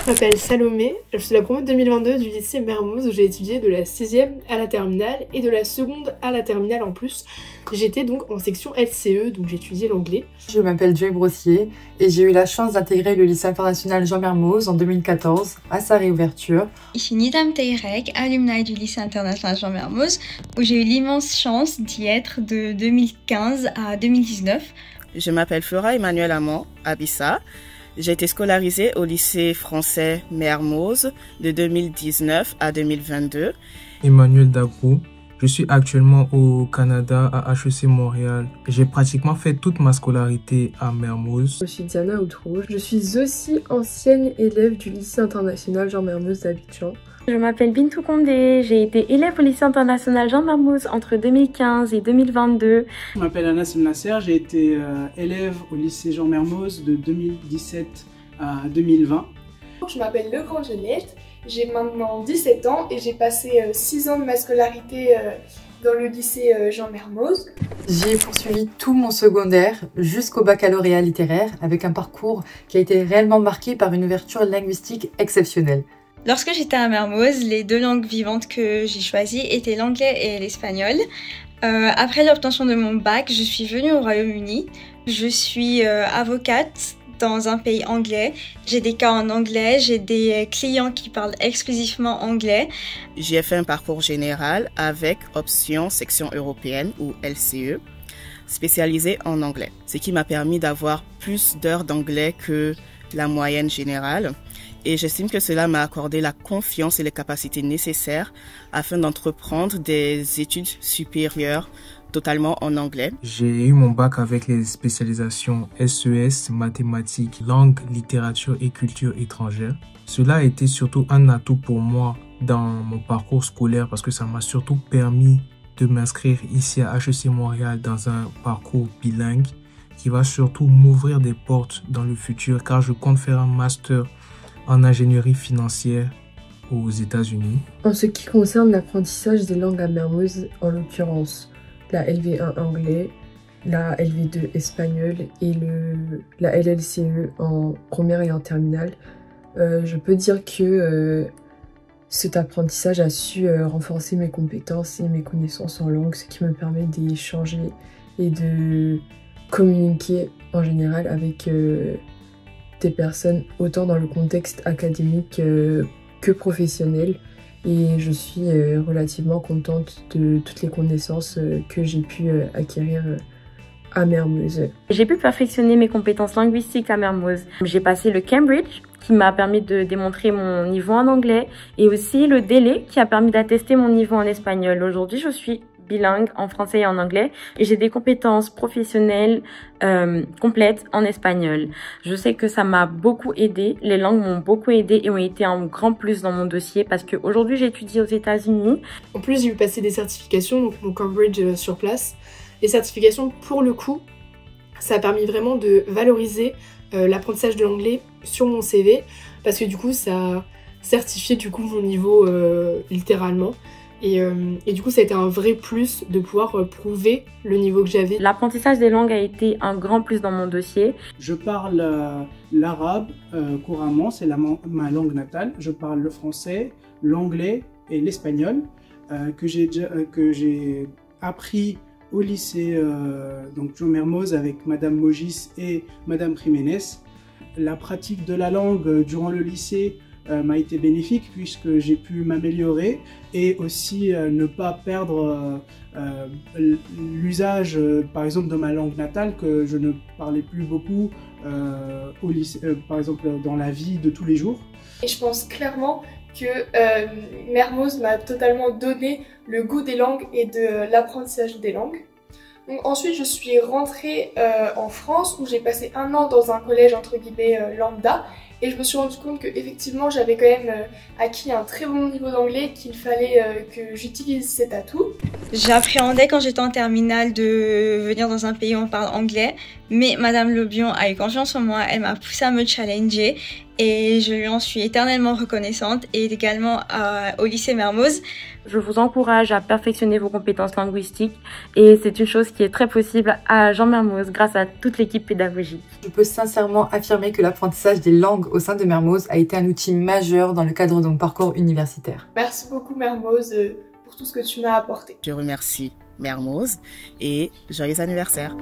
Je m'appelle Salomé, je suis la promo de 2022 du lycée Mermoz où j'ai étudié de la 6e à la terminale et de la seconde à la terminale en plus. J'étais donc en section LCE, donc j'ai étudié l'anglais. Je m'appelle Joy Brossier et j'ai eu la chance d'intégrer le lycée international Jean Mermoz en 2014 à sa réouverture. Je suis Nidam Teyrek, alumni du lycée international Jean Mermoz où j'ai eu l'immense chance d'y être de 2015 à 2019. Je m'appelle Flora Emmanuel Amand, Abissa. J'ai été scolarisée au lycée français Mermoz de 2019 à 2022. Emmanuel Dagrou. Je suis actuellement au Canada à HEC Montréal. J'ai pratiquement fait toute ma scolarité à Mermoz. Je suis Diana Outrouge. Je suis aussi ancienne élève du lycée international Jean Mermoz d'Abidjan. Je m'appelle Bintou Condé, j'ai été élève au lycée international Jean Mermoz entre 2015 et 2022. Je m'appelle Anas Nasser, j'ai été élève au lycée Jean Mermoz de 2017 à 2020. Je m'appelle Legrand Genette, j'ai maintenant 17 ans et j'ai passé 6 ans de ma scolarité dans le lycée Jean Mermoz. J'ai poursuivi tout mon secondaire jusqu'au baccalauréat littéraire avec un parcours qui a été réellement marqué par une ouverture linguistique exceptionnelle. Lorsque j'étais à Mermoz, les deux langues vivantes que j'ai choisies étaient l'anglais et l'espagnol. Après l'obtention de mon bac, je suis venue au Royaume-Uni. Je suis avocate dans un pays anglais. J'ai des cas en anglais, j'ai des clients qui parlent exclusivement anglais. J'ai fait un parcours général avec option section européenne ou LCE, spécialisé en anglais, ce qui m'a permis d'avoir plus d'heures d'anglais que la moyenne générale. Et j'estime que cela m'a accordé la confiance et les capacités nécessaires afin d'entreprendre des études supérieures totalement en anglais. J'ai eu mon bac avec les spécialisations SES, mathématiques, langue, littérature et culture étrangère. Cela a été surtout un atout pour moi dans mon parcours scolaire parce que ça m'a surtout permis de m'inscrire ici à HEC Montréal dans un parcours bilingue qui va surtout m'ouvrir des portes dans le futur car je compte faire un master en ingénierie financière aux États-Unis. En ce qui concerne l'apprentissage des langues à Mermoz, en l'occurrence la LV1 anglais, la LV2 espagnol et la LLCE en première et en terminale, je peux dire que cet apprentissage a su renforcer mes compétences et mes connaissances en langue, ce qui me permet d'échanger et de communiquer en général avec des personnes autant dans le contexte académique que professionnel. Et je suis relativement contente de toutes les connaissances que j'ai pu acquérir à Mermoz. J'ai pu perfectionner mes compétences linguistiques à Mermoz. J'ai passé le Cambridge qui m'a permis de démontrer mon niveau en anglais et aussi le DELE qui a permis d'attester mon niveau en espagnol. Aujourd'hui, je suis bilingue en français et en anglais et j'ai des compétences professionnelles complètes en espagnol. Je sais que ça m'a beaucoup aidé, les langues m'ont beaucoup aidé et ont été un grand plus dans mon dossier parce qu'aujourd'hui j'étudie aux États-Unis. En plus j'ai eu passé des certifications, donc mon Cambridge sur place. Les certifications pour le coup, ça a permis vraiment de valoriser l'apprentissage de l'anglais sur mon CV parce que du coup ça a certifié du coup mon niveau littéralement. Et du coup, ça a été un vrai plus de pouvoir prouver le niveau que j'avais. L'apprentissage des langues a été un grand plus dans mon dossier. Je parle l'arabe couramment, c'est ma langue natale. Je parle le français, l'anglais et l'espagnol que j'ai appris au lycée donc Jean Mermoz avec Madame Mogis et Madame Jiménez. La pratique de la langue durant le lycée m'a été bénéfique puisque j'ai pu m'améliorer et aussi ne pas perdre l'usage par exemple de ma langue natale que je ne parlais plus beaucoup au lycée, par exemple dans la vie de tous les jours. Et je pense clairement que Mermoz m'a totalement donné le goût des langues et de l'apprentissage des langues. Donc, ensuite je suis rentrée en France où j'ai passé 1 an dans un collège entre guillemets lambda. Et je me suis rendu compte qu'effectivement j'avais quand même acquis un très bon niveau d'anglais, qu'il fallait que j'utilise cet atout. J'appréhendais quand j'étais en terminale de venir dans un pays où on parle anglais, mais Madame Lebion a eu confiance en moi, elle m'a poussée à me challenger et je lui en suis éternellement reconnaissante et également au lycée Mermoz. Je vous encourage à perfectionner vos compétences linguistiques et c'est une chose qui est très possible à Jean Mermoz grâce à toute l'équipe pédagogique. Je peux sincèrement affirmer que l'apprentissage des langues au sein de Mermoz a été un outil majeur dans le cadre de mon parcours universitaire. Merci beaucoup Mermoz pour tout ce que tu m'as apporté. Je remercie Mermoz et joyeux anniversaire.